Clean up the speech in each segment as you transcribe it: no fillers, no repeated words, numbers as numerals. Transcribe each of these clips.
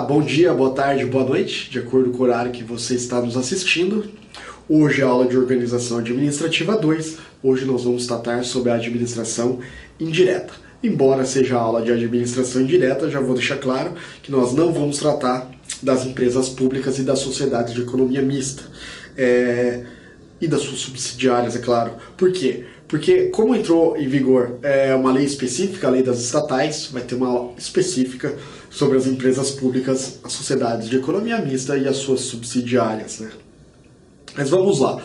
Olá, bom dia, boa tarde, boa noite, de acordo com o horário que você está nos assistindo. Hoje é a aula de Organização Administrativa 2. Hoje nós vamos tratar sobre a administração indireta. Embora seja a aula de administração indireta, já vou deixar claro que nós não vamos tratar das empresas públicas e das sociedades de economia mista. E das suas subsidiárias, é claro. Por quê? Porque como entrou em vigor uma lei específica, a lei das estatais, vai ter uma aula específica sobre as empresas públicas, as sociedades de economia mista e as suas subsidiárias, né? Mas vamos lá.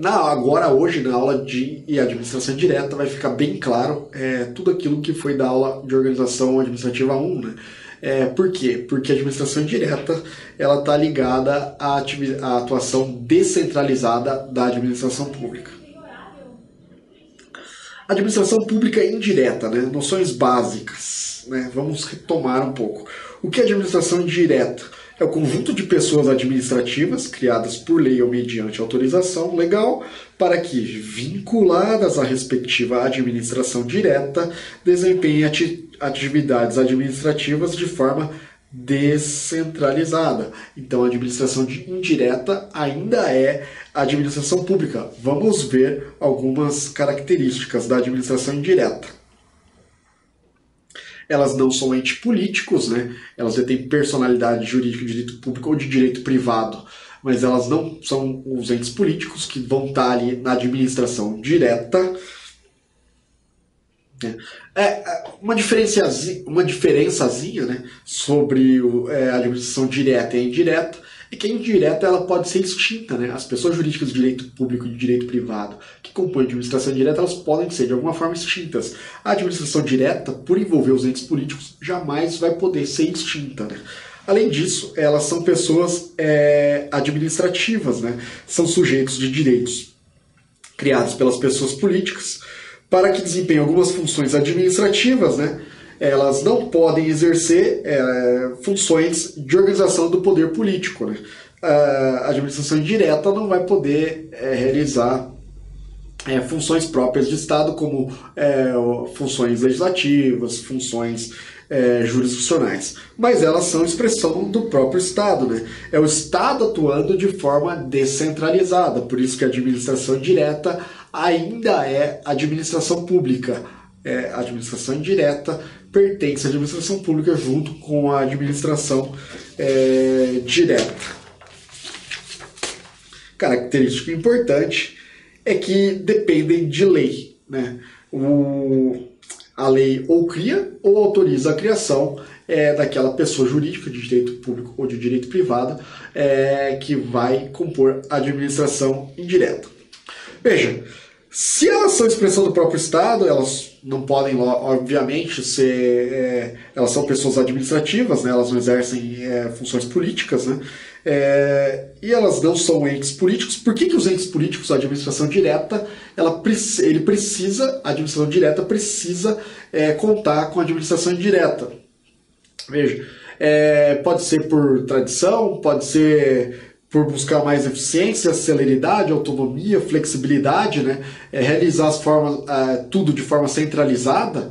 Agora, hoje, na aula de administração direta, vai ficar bem claro tudo aquilo que foi da aula de organização administrativa 1, né? Por quê? Porque a administração direta ela está ligada à atuação descentralizada da administração pública. Administração pública indireta, né? Noções básicas, né? Vamos retomar um pouco. O que é administração indireta? É o conjunto de pessoas administrativas criadas por lei ou mediante autorização legal para que, vinculadas à respectiva administração direta, desempenhem atividades administrativas de forma descentralizada. Então, a administração indireta ainda é a administração pública. Vamos ver algumas características da administração indireta. Elas não são entes políticos, né? Elas detêm personalidade jurídica de direito público ou de direito privado, mas elas não são os entes políticos que vão estar ali na administração direta. Uma diferençazinha, né, sobre a administração direta e a indireta é que a indireta ela pode ser extinta, né? As pessoas jurídicas de direito público e de direito privado que compõem a administração direta, elas podem ser de alguma forma extintas. A administração direta, por envolver os entes políticos, jamais vai poder ser extinta, né? Além disso, elas são pessoas administrativas, né? São sujeitos de direitos criados pelas pessoas políticas para que desempenhem algumas funções administrativas, né? Elas não podem exercer funções de organização do poder político, né? A administração indireta não vai poder realizar funções próprias de Estado, como funções legislativas, funções jurisdicionais. Mas elas são expressão do próprio Estado, né? É o Estado atuando de forma descentralizada, por isso que a administração direta ainda é administração pública. A administração indireta pertence à administração pública junto com a administração direta. Característica importante é que dependem de lei, né? A lei ou cria ou autoriza a criação daquela pessoa jurídica de direito público ou de direito privado que vai compor a administração indireta. Veja, se elas são expressão do próprio Estado, elas não podem, obviamente, ser... elas são pessoas administrativas, né? Elas não exercem funções políticas, né? E elas não são entes políticos. Por que os entes políticos, a administração direta, a administração direta precisa contar com a administração indireta? Veja, pode ser por tradição, pode ser por buscar mais eficiência, celeridade, autonomia, flexibilidade, né? Realizar tudo de forma centralizada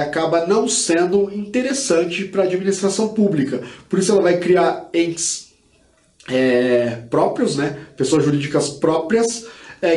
acaba não sendo interessante para a administração pública. Por isso ela vai criar entes próprios, né? Pessoas jurídicas próprias,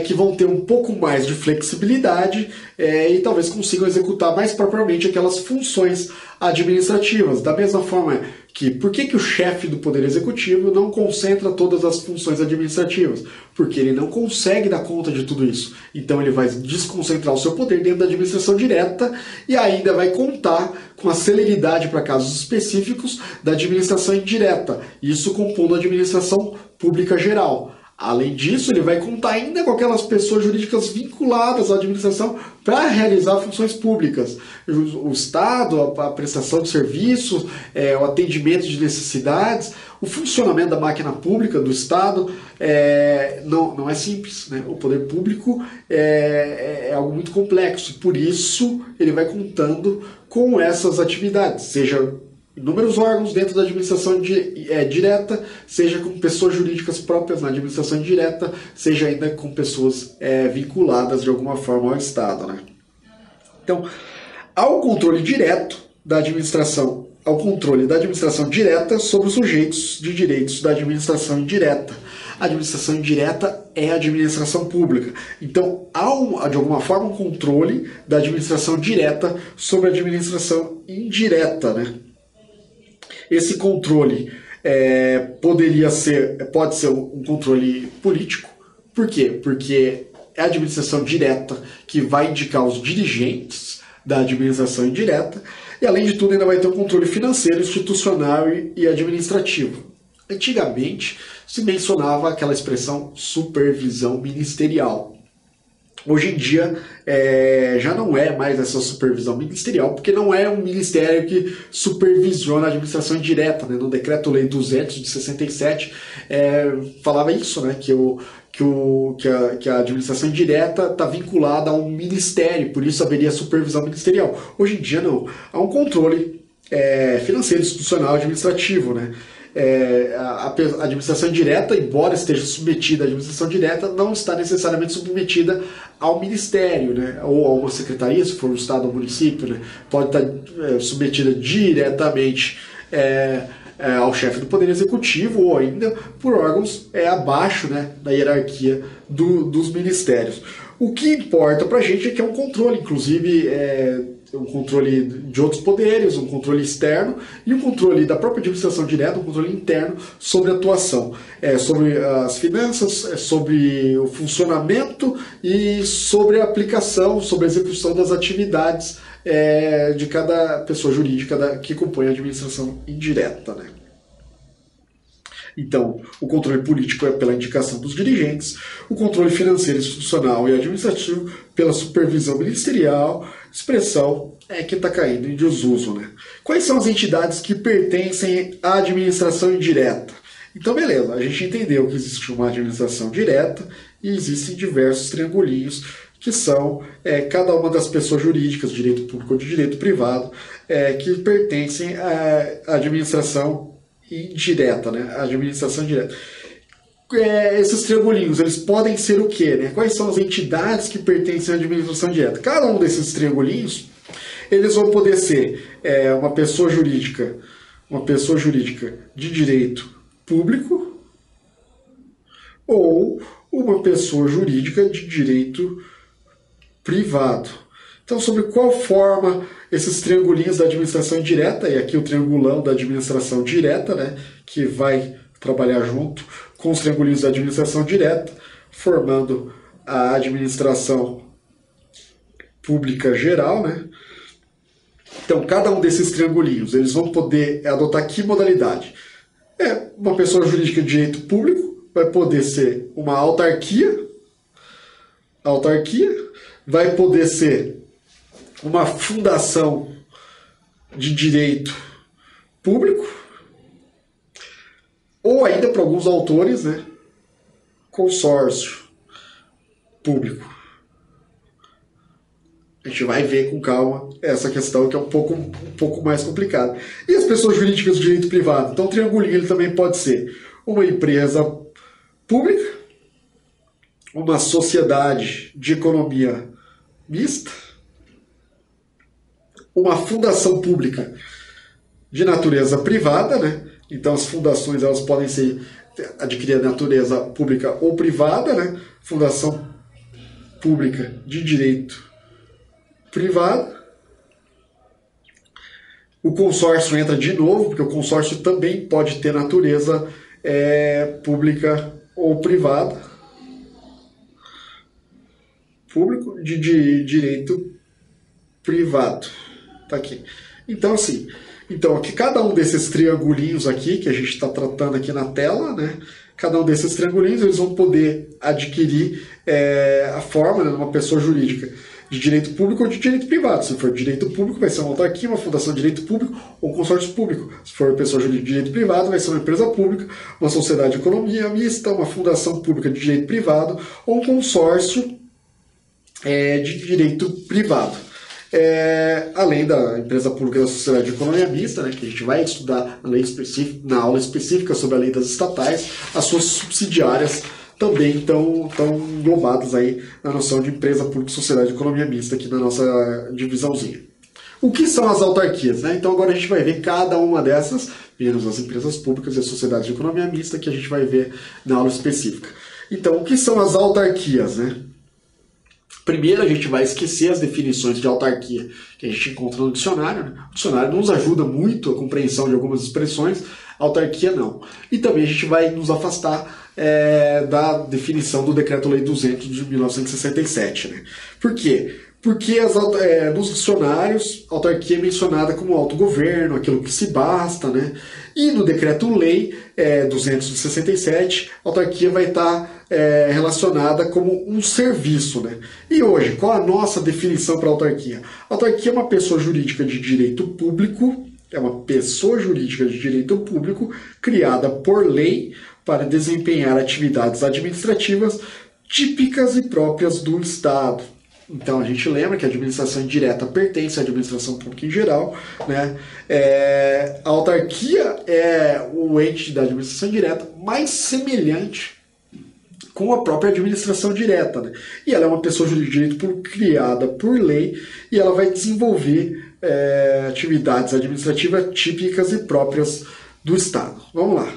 que vão ter um pouco mais de flexibilidade e talvez consigam executar mais propriamente aquelas funções administrativas. Da mesma forma que, por que o chefe do Poder Executivo não concentra todas as funções administrativas? Porque ele não consegue dar conta de tudo isso. Então ele vai desconcentrar o seu poder dentro da administração direta e ainda vai contar com a celeridade para casos específicos da administração indireta. Isso compondo a administração pública geral. Além disso, ele vai contar ainda com aquelas pessoas jurídicas vinculadas à administração para realizar funções públicas. O Estado, a prestação de serviços, o atendimento de necessidades, o funcionamento da máquina pública do Estado não é simples, né? O poder público é algo muito complexo, por isso ele vai contando com essas atividades, seja inúmeros órgãos dentro da administração direta, seja com pessoas jurídicas próprias na administração indireta, seja ainda com pessoas vinculadas de alguma forma ao Estado, né? Então, ao controle direto da administração ao controle da administração direta sobre os sujeitos de direitos da administração indireta. A administração indireta é a administração pública. Então, há, de alguma forma, um controle da administração direta sobre a administração indireta, né? Esse controle pode ser um controle político. Por quê? Porque é a administração direta que vai indicar os dirigentes da administração indireta, e além de tudo ainda vai ter um controle financeiro, institucional e administrativo. Antigamente se mencionava aquela expressão supervisão ministerial. Hoje em dia já não é mais essa supervisão ministerial, porque não é um ministério que supervisiona a administração indireta, né? No Decreto-Lei 200 de 67 falava isso, né? Que a administração indireta está vinculada a um ministério, por isso haveria supervisão ministerial. Hoje em dia não. Há um controle financeiro, institucional, administrativo, né? A administração indireta, embora esteja submetida à administração direta, não está necessariamente submetida ao ministério, né? Ou a uma secretaria, se for um estado ou município, né? Pode estar submetida diretamente ao chefe do Poder Executivo ou ainda por órgãos abaixo, né, da hierarquia dos ministérios. O que importa para a gente é que é um controle, inclusive um controle de outros poderes, um controle externo e um controle da própria administração direta, um controle interno sobre a atuação, sobre as finanças, sobre o funcionamento e sobre a aplicação, sobre a execução das atividades de cada pessoa jurídica que compõe a administração indireta, né? Então, o controle político é pela indicação dos dirigentes, o controle financeiro, institucional e administrativo pela supervisão ministerial, expressão que está caindo em desuso, né? Quais são as entidades que pertencem à administração indireta? Então, beleza, a gente entendeu que existe uma administração direta e existem diversos triangulinhos que são cada uma das pessoas jurídicas, de direito público ou de direito privado, que pertencem à administração indireta, né? A administração direta. Esses triangulinhos, eles podem ser o quê, né? Quais são as entidades que pertencem à administração direta? Cada um desses triangulinhos, eles vão poder ser uma pessoa jurídica de direito público ou uma pessoa jurídica de direito privado. Então, sobre qual forma esses triangulinhos da administração indireta, e aqui o triangulão da administração direta, né, que vai trabalhar junto com os triangulinhos da administração direta, formando a administração pública geral, né? Então, cada um desses triangulinhos, eles vão poder adotar que modalidade? Uma pessoa jurídica de direito público vai poder ser uma autarquia, vai poder ser uma fundação de direito público, ou ainda, para alguns autores, né, consórcio público. A gente vai ver com calma essa questão, que é um pouco mais complicada. E as pessoas jurídicas de direito privado? Então, o triangulinho ele também pode ser uma empresa pública, uma sociedade de economia mista, uma fundação pública de natureza privada, né? Então as fundações elas podem adquirir a natureza pública ou privada, né? Fundação pública de direito privado. O consórcio entra de novo, porque o consórcio também pode ter natureza pública ou privada. Público de direito privado. Tá aqui. Então, assim, aqui cada um desses triangulinhos aqui, que a gente está tratando aqui na tela, né? Cada um desses triangulinhos, eles vão poder adquirir a forma, né, de uma pessoa jurídica de direito público ou de direito privado. Se for de direito público, vai ser uma autarquia, uma fundação de direito público ou um consórcio público. Se for pessoa jurídica de direito privado, vai ser uma empresa pública, uma sociedade de economia mista, uma fundação pública de direito privado ou um consórcio de direito privado. Além da empresa pública da sociedade de economia mista, né, que a gente vai estudar na aula específica sobre a lei das estatais, as suas subsidiárias também estão englobadas aí na noção de empresa pública e sociedade de economia mista aqui na nossa divisãozinha. O que são as autarquias, né? Então agora a gente vai ver cada uma dessas, menos as empresas públicas e as sociedades de economia mista, que a gente vai ver na aula específica. Então, o que são as autarquias, né? Primeiro, a gente vai esquecer as definições de autarquia que a gente encontra no dicionário, né? O dicionário nos ajuda muito a compreensão de algumas expressões, autarquia não. E também a gente vai nos afastar da definição do Decreto-Lei 200 de 1967. Né? Por quê? Porque nos dicionários, autarquia é mencionada como autogoverno, aquilo que se basta, né? E no Decreto-Lei 267, a autarquia vai estar relacionada como um serviço, né? E hoje, qual a nossa definição para autarquia? A autarquia é uma pessoa jurídica de direito público, criada por lei para desempenhar atividades administrativas típicas e próprias do Estado. Então a gente lembra que a administração indireta pertence à administração pública em geral, né? A autarquia é o ente da administração indireta mais semelhante com a própria administração direta, né? E ela é uma pessoa de direito público criada por lei e ela vai desenvolver atividades administrativas típicas e próprias do Estado. Vamos lá.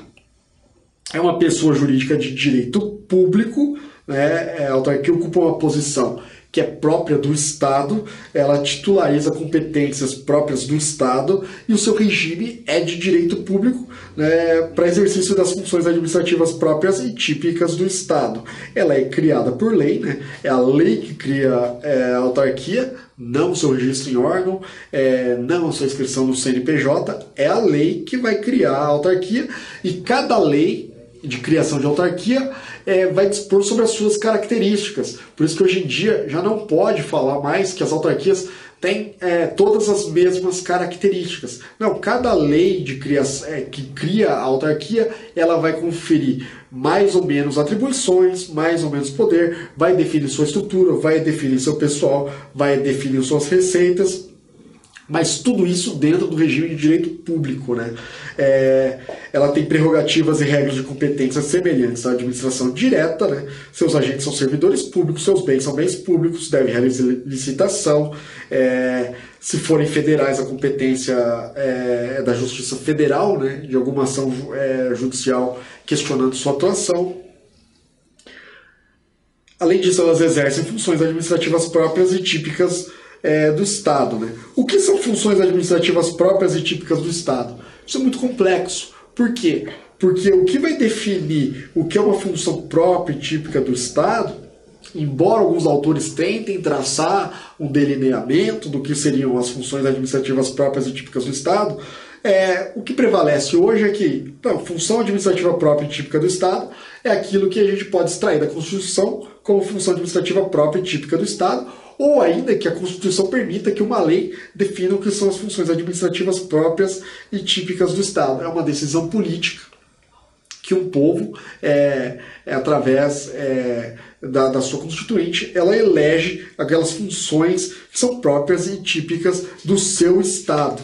É uma pessoa jurídica de direito público, né? A autarquia ocupa uma posição que é própria do Estado, ela titulariza competências próprias do Estado e o seu regime é de direito público, né, para exercício das funções administrativas próprias e típicas do Estado. Ela é criada por lei, né, é a lei que cria a autarquia, não o seu registro em órgão, não a sua inscrição no CNPJ, é a lei que vai criar a autarquia e cada lei de criação de autarquia vai dispor sobre as suas características. Por isso que hoje em dia já não pode falar mais que as autarquias têm todas as mesmas características. Não, cada lei que cria a autarquia, ela vai conferir mais ou menos atribuições, mais ou menos poder, vai definir sua estrutura, vai definir seu pessoal, vai definir suas receitas, mas tudo isso dentro do regime de direito público, né? Ela tem prerrogativas e regras de competência semelhantes à administração direta, né? Seus agentes são servidores públicos, seus bens são bens públicos, devem realizar licitação. Se forem federais, a competência é da Justiça Federal, né? De alguma ação judicial questionando sua atuação. Além disso, elas exercem funções administrativas próprias e típicas do Estado. Né? O que são funções administrativas próprias e típicas do Estado? Isso é muito complexo. Por quê? Porque o que vai definir o que é uma função própria e típica do Estado, embora alguns autores tentem traçar um delineamento do que seriam as funções administrativas próprias e típicas do Estado, o que prevalece hoje é que função administrativa própria e típica do Estado é aquilo que a gente pode extrair da Constituição como função administrativa própria e típica do Estado, ou ainda que a Constituição permita que uma lei defina o que são as funções administrativas próprias e típicas do Estado. É uma decisão política que um povo, através da sua constituinte, ela elege aquelas funções que são próprias e típicas do seu Estado.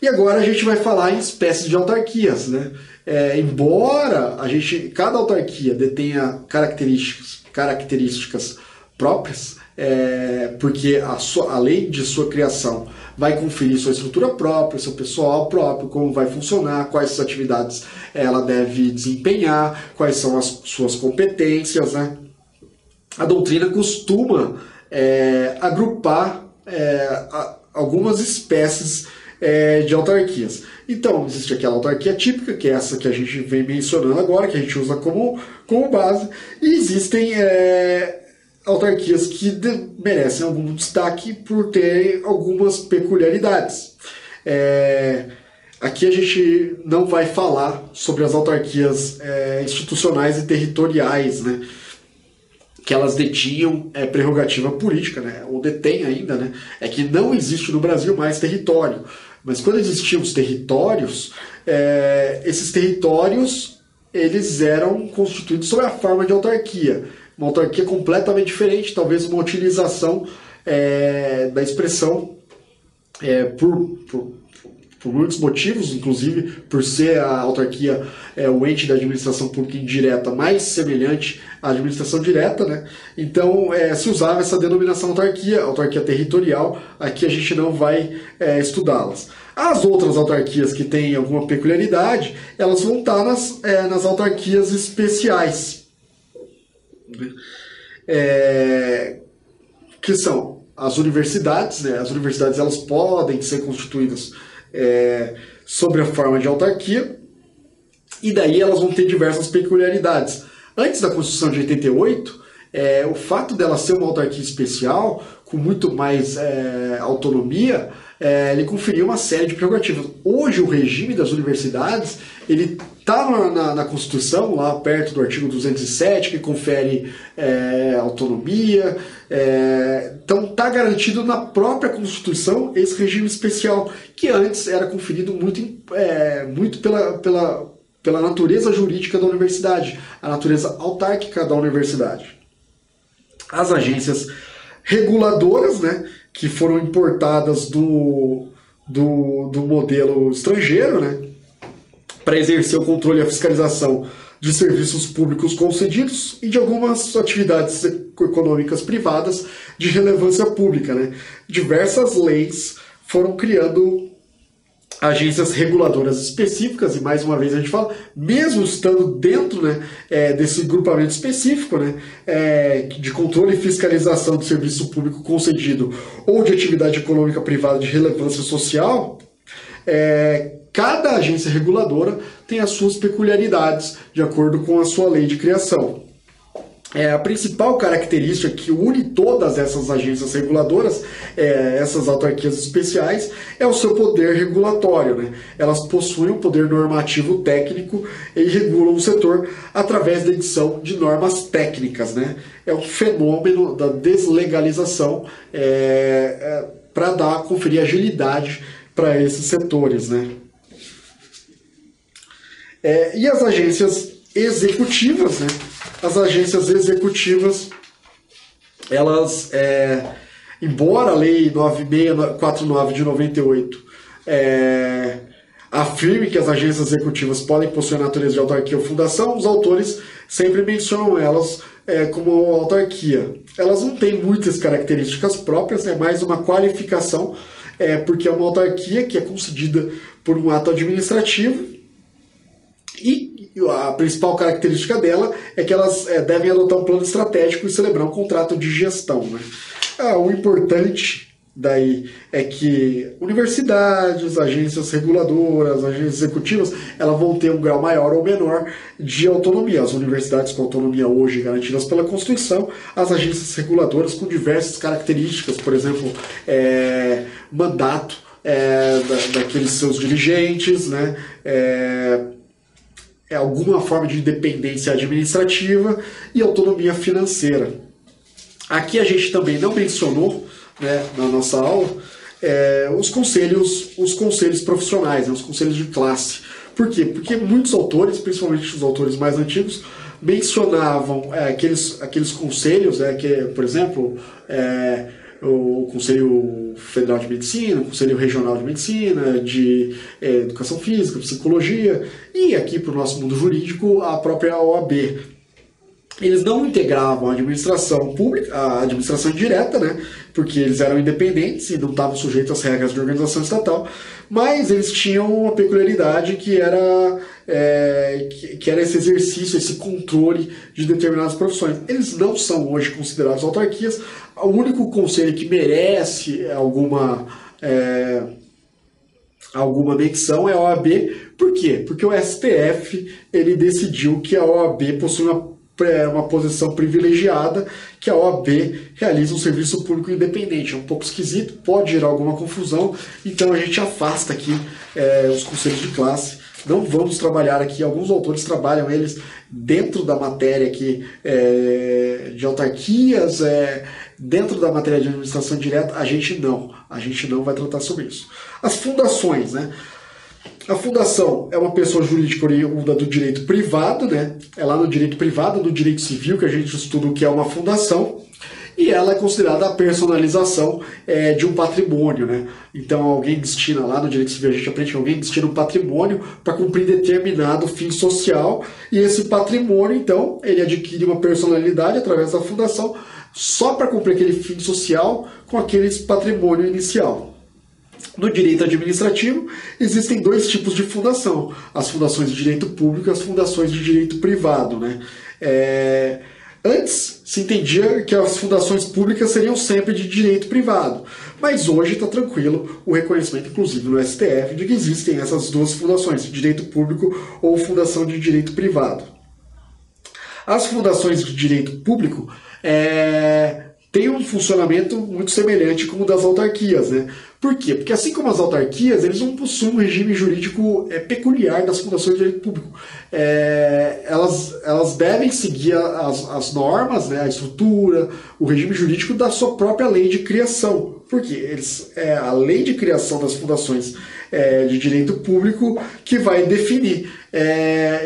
E agora a gente vai falar em espécies de autarquias, né? Embora cada autarquia detenha características próprias, porque além de sua criação vai conferir sua estrutura própria, seu pessoal próprio, como vai funcionar, quais atividades ela deve desempenhar, quais são as suas competências, né? A doutrina costuma agrupar algumas espécies de autarquias. Então, existe aquela autarquia típica, que é essa que a gente vem mencionando agora, que a gente usa como base, e existem autarquias que merecem algum destaque por ter algumas peculiaridades. Aqui a gente não vai falar sobre as autarquias institucionais e territoriais, né? Que elas detinham prerrogativa política, né? Ou detêm ainda, né? É que não existe no Brasil mais território. Mas quando existiam os territórios, esses territórios eles eram constituídos sob a forma de autarquia. Uma autarquia completamente diferente, talvez uma utilização da expressão por muitos motivos, inclusive por ser a autarquia o ente da administração pública indireta mais semelhante à administração direta, né? Então se usava essa denominação autarquia territorial. Aqui a gente não vai estudá-las. As outras autarquias que têm alguma peculiaridade, elas vão estar nas autarquias especiais, que são as universidades, né? As universidades elas podem ser constituídas sob a forma de autarquia, e daí elas vão ter diversas peculiaridades. Antes da Constituição de 88, o fato dela ser uma autarquia especial, com muito mais autonomia, ele conferia uma série de prerrogativas. Hoje o regime das universidades ele está na Constituição, lá perto do artigo 207, que confere autonomia. Então está garantido na própria Constituição esse regime especial, que antes era conferido muito pela natureza jurídica da universidade, a natureza autárquica da universidade. As agências reguladoras, né, que foram importadas do modelo estrangeiro, né, para exercer o controle e a fiscalização de serviços públicos concedidos e de algumas atividades econômicas privadas de relevância pública, né. Diversas leis foram criando agências reguladoras específicas, e mais uma vez a gente fala, mesmo estando dentro, né, desse grupamento específico, né, de controle e fiscalização de serviço público concedido ou de atividade econômica privada de relevância social, cada agência reguladora tem as suas peculiaridades de acordo com a sua lei de criação. A principal característica que une todas essas agências reguladoras, essas autarquias especiais, é o seu poder regulatório, né? Elas possuem um poder normativo técnico e regulam o setor através da edição de normas técnicas, né? É um fenômeno da deslegalização para conferir agilidade para esses setores, né? E as agências executivas, né? As agências executivas, elas, embora a Lei 9649 de 98 afirme que as agências executivas podem possuir a natureza de autarquia ou fundação, os autores sempre mencionam elas como autarquia. Elas não têm muitas características próprias, é mais uma qualificação, porque é uma autarquia que é concedida por um ato administrativo, e a principal característica dela é que elas devem adotar um plano estratégico e celebrar um contrato de gestão, né? O importante daí é que universidades, agências reguladoras, agências executivas, elas vão ter um grau maior ou menor de autonomia. As universidades com autonomia hoje garantidas pela Constituição, as agências reguladoras com diversas características, por exemplo, mandato daqueles seus dirigentes, né? Alguma forma de independência administrativa e autonomia financeira. Aqui a gente também não mencionou, né, na nossa aula, os conselhos profissionais, né, os conselhos de classe. Por quê? Porque muitos autores, principalmente os autores mais antigos, mencionavam aqueles conselhos, por exemplo, o Conselho Federal de Medicina, o Conselho Regional de Medicina, de Educação Física, Psicologia, e aqui para o nosso mundo jurídico, a própria OAB. Eles não integravam a administração pública, a administração direta, né, porque eles eram independentes e não estavam sujeitos às regras de organização estatal, mas eles tinham uma peculiaridade que era esse exercício, esse controle de determinadas profissões. Eles não são hoje considerados autarquias. O único conselho que merece alguma menção é a OAB. Por quê? Porque o STF ele decidiu que a OAB possui uma posição privilegiada, que a OAB realiza um serviço público independente. É um pouco esquisito, pode gerar alguma confusão, então a gente afasta aqui os conselhos de classe. Não vamos trabalhar aqui, alguns autores trabalham eles dentro da matéria aqui, de autarquias, dentro da matéria de administração direta, a gente não vai tratar sobre isso. As fundações, né? A fundação é uma pessoa jurídica oriunda do direito privado, né? É lá no direito privado, no direito civil, que a gente estuda o que é uma fundação. e ela é considerada a personalização de um patrimônio, né? Então alguém destina lá no direito civil, a gente aprende que alguém destina um patrimônio para cumprir determinado fim social, e esse patrimônio, então, ele adquire uma personalidade através da fundação só para cumprir aquele fim social com aquele patrimônio inicial. No direito administrativo, existem dois tipos de fundação: as fundações de direito público e as fundações de direito privado, né? Antes se entendia que as fundações públicas seriam sempre de direito privado, mas hoje está tranquilo o reconhecimento, inclusive no STF, de que existem essas duas fundações, direito público ou fundação de direito privado. As fundações de direito público têm um funcionamento muito semelhante com o das autarquias, né? Por quê? Porque assim como as autarquias, eles não possuem um regime jurídico peculiar das fundações de direito público. Elas devem seguir as normas, né, a estrutura, o regime jurídico da sua própria lei de criação. Por quê? A lei de criação das fundações de direito público que vai definir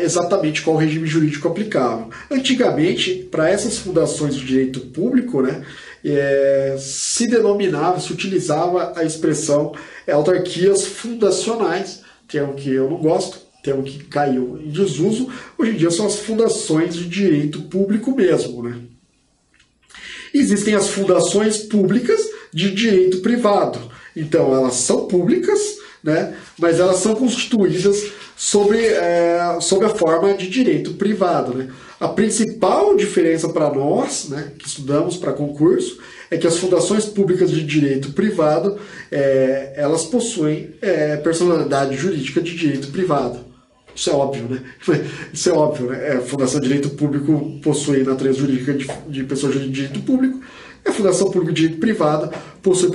exatamente qual o regime jurídico aplicável. Antigamente, para essas fundações de direito público, né, se utilizava a expressão autarquias fundacionais, termo que eu não gosto, termo que caiu em desuso. Hoje em dia são as fundações de direito público mesmo, né? Existem as fundações públicas de direito privado. Então elas são públicas, né, mas elas são constituídas sob a forma de direito privado, né? A principal diferença para nós, né, que estudamos para concurso, é que as fundações públicas de direito privado, elas possuem personalidade jurídica de direito privado. Isso é óbvio, né? Isso é óbvio, né? A Fundação de Direito Público possui natureza jurídica de pessoa de direito público, e a Fundação Pública de Direito Privado possui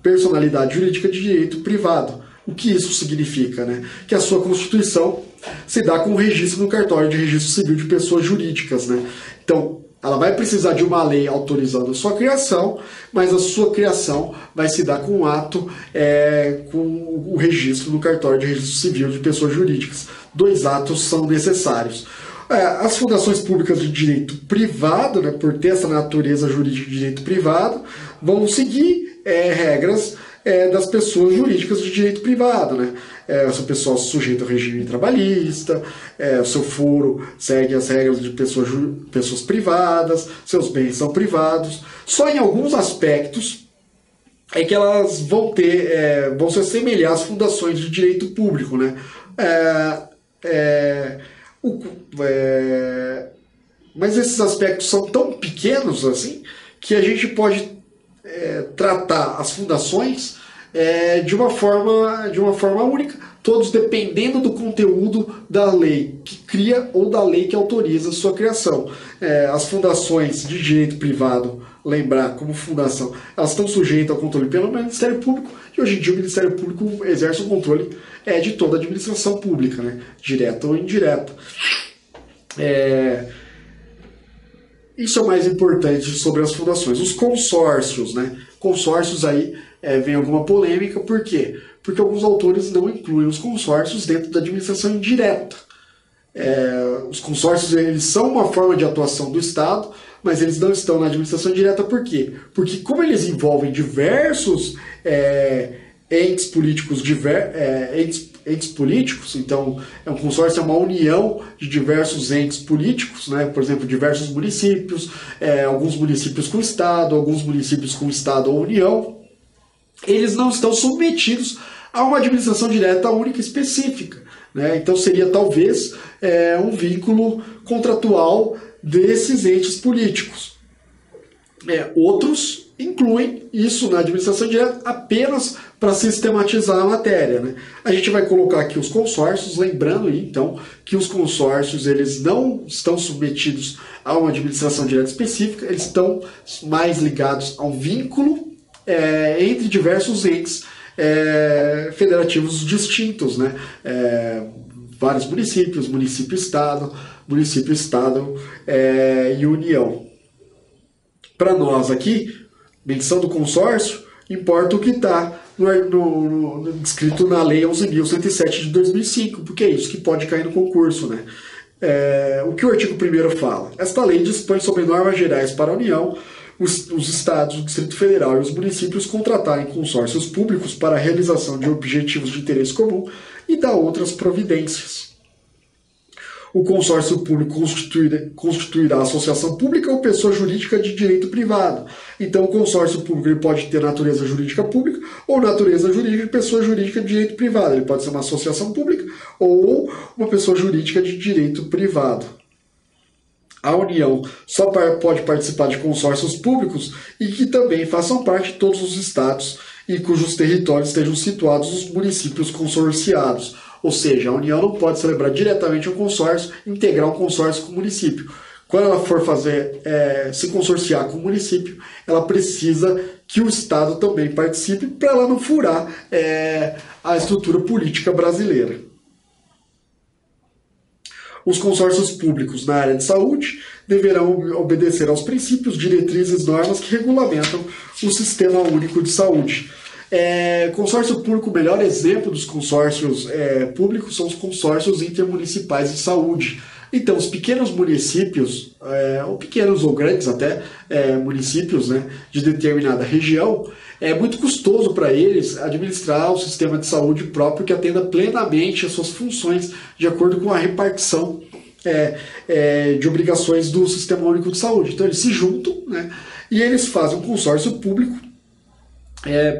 personalidade jurídica de direito privado. O que isso significa, né? Que a sua constituição se dá com o registro no cartório de registro civil de pessoas jurídicas, né? Então, ela vai precisar de uma lei autorizando a sua criação, mas a sua criação vai se dar com um ato, com o registro no cartório de registro civil de pessoas jurídicas. Dois atos são necessários. As fundações públicas de direito privado, né, por ter essa natureza jurídica de direito privado, vão seguir regras das pessoas jurídicas de direito privado, né? Essa pessoa sujeita ao regime trabalhista, o seu foro segue as regras de pessoas privadas, seus bens são privados. Só em alguns aspectos é que elas vão se assemelhar às fundações de direito público, né? Mas esses aspectos são tão pequenos assim que a gente pode tratar as fundações de uma forma única, todos dependendo do conteúdo da lei que cria ou da lei que autoriza a sua criação. As fundações de direito privado, lembrar como fundação, elas estão sujeitas ao controle pelo Ministério Público, e hoje em dia o Ministério Público exerce o controle de toda a administração pública, né? Direta ou indireta. Isso é o mais importante sobre as fundações. Os consórcios, né? Consórcios aí vem alguma polêmica, por quê? Porque alguns autores não incluem os consórcios dentro da administração indireta. Os consórcios, eles são uma forma de atuação do Estado, mas eles não estão na administração indireta, por quê? Porque como eles envolvem diversos entes políticos, então um consórcio é uma união de diversos entes políticos, né? Por exemplo, diversos municípios, alguns municípios com Estado, alguns municípios com Estado ou União, eles não estão submetidos a uma administração direta única específica, né? Então seria talvez um vínculo contratual desses entes políticos. Outros incluem isso na administração direta apenas para sistematizar a matéria, né? A gente vai colocar aqui os consórcios, lembrando aí, então, que os consórcios eles não estão submetidos a uma administração direta específica, eles estão mais ligados a um vínculo entre diversos entes federativos distintos, né? Vários municípios, município-estado e União. Para nós aqui, menção do consórcio, importa o que está descrito na Lei 11.107 de 2005, porque é isso que pode cair no concurso, né? O que o artigo 1º fala? Esta lei dispõe sobre normas gerais para a União, os estados, o Distrito Federal e os municípios contratarem consórcios públicos para a realização de objetivos de interesse comum e dar outras providências. O consórcio público constituirá associação pública ou pessoa jurídica de direito privado. Então, o consórcio público ele pode ter natureza jurídica pública ou natureza jurídica de pessoa jurídica de direito privado. Ele pode ser uma associação pública ou uma pessoa jurídica de direito privado. A União só pode participar de consórcios públicos e que também façam parte de todos os estados e cujos territórios estejam situados os municípios consorciados. Ou seja, a União não pode celebrar diretamente um consórcio, integrar um consórcio com o município. Quando ela for se consorciar com o município, ela precisa que o Estado também participe para ela não furar a estrutura política brasileira. Os consórcios públicos na área de saúde deverão obedecer aos princípios, diretrizes e normas que regulamentam o Sistema Único de Saúde. Consórcio público, o melhor exemplo dos consórcios públicos são os consórcios intermunicipais de saúde. Então, os pequenos municípios, ou pequenos ou grandes até, municípios, né, de determinada região, é muito custoso para eles administrar o sistema de saúde próprio que atenda plenamente as suas funções de acordo com a repartição de obrigações do Sistema Único de Saúde. Então, eles se juntam, né, e eles fazem um consórcio público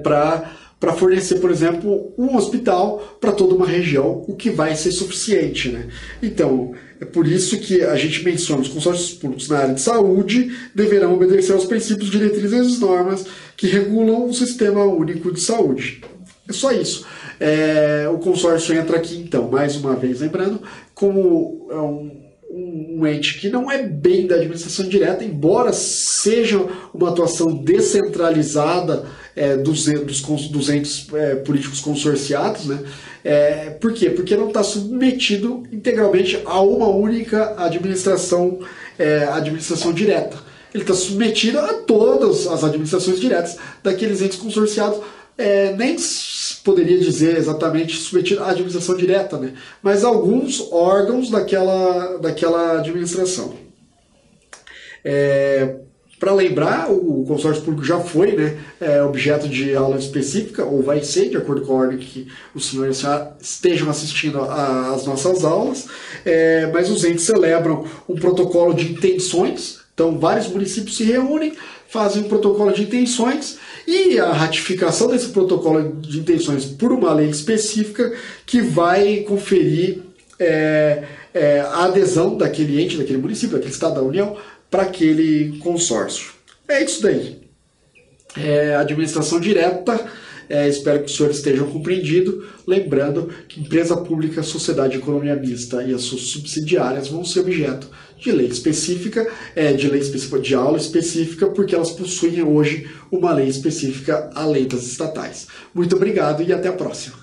para fornecer, por exemplo, um hospital para toda uma região, o que vai ser suficiente, né? Então, é por isso que a gente menciona os consórcios públicos na área de saúde deverão obedecer aos princípios, diretrizes e normas que regulam o Sistema Único de Saúde. É só isso. O consórcio entra aqui, então, mais uma vez, lembrando, como um ente que não é bem da administração direta, embora seja uma atuação descentralizada dos entes políticos consorciados, né? Por quê? Porque não está submetido integralmente a uma única administração direta. Ele está submetido a todas as administrações diretas daqueles entes consorciados, nem poderia dizer exatamente submetido à administração direta, né? Mas alguns órgãos daquela administração. Para lembrar, o consórcio público já foi, né, objeto de aula específica, ou vai ser, de acordo com a ordem que os senhores já estejam assistindo às nossas aulas, mas os entes celebram um protocolo de intenções. Então, vários municípios se reúnem, fazem um protocolo de intenções e a ratificação desse protocolo de intenções por uma lei específica que vai conferir a adesão daquele ente, daquele município, daquele estado da União, para aquele consórcio. É isso daí. Administração direta, espero que os senhores estejam compreendindo. Lembrando que empresa pública, sociedade de economia mista e as suas subsidiárias vão ser objeto de lei específica, de aula específica, porque elas possuem hoje uma lei específica, a lei das estatais. Muito obrigado e até a próxima.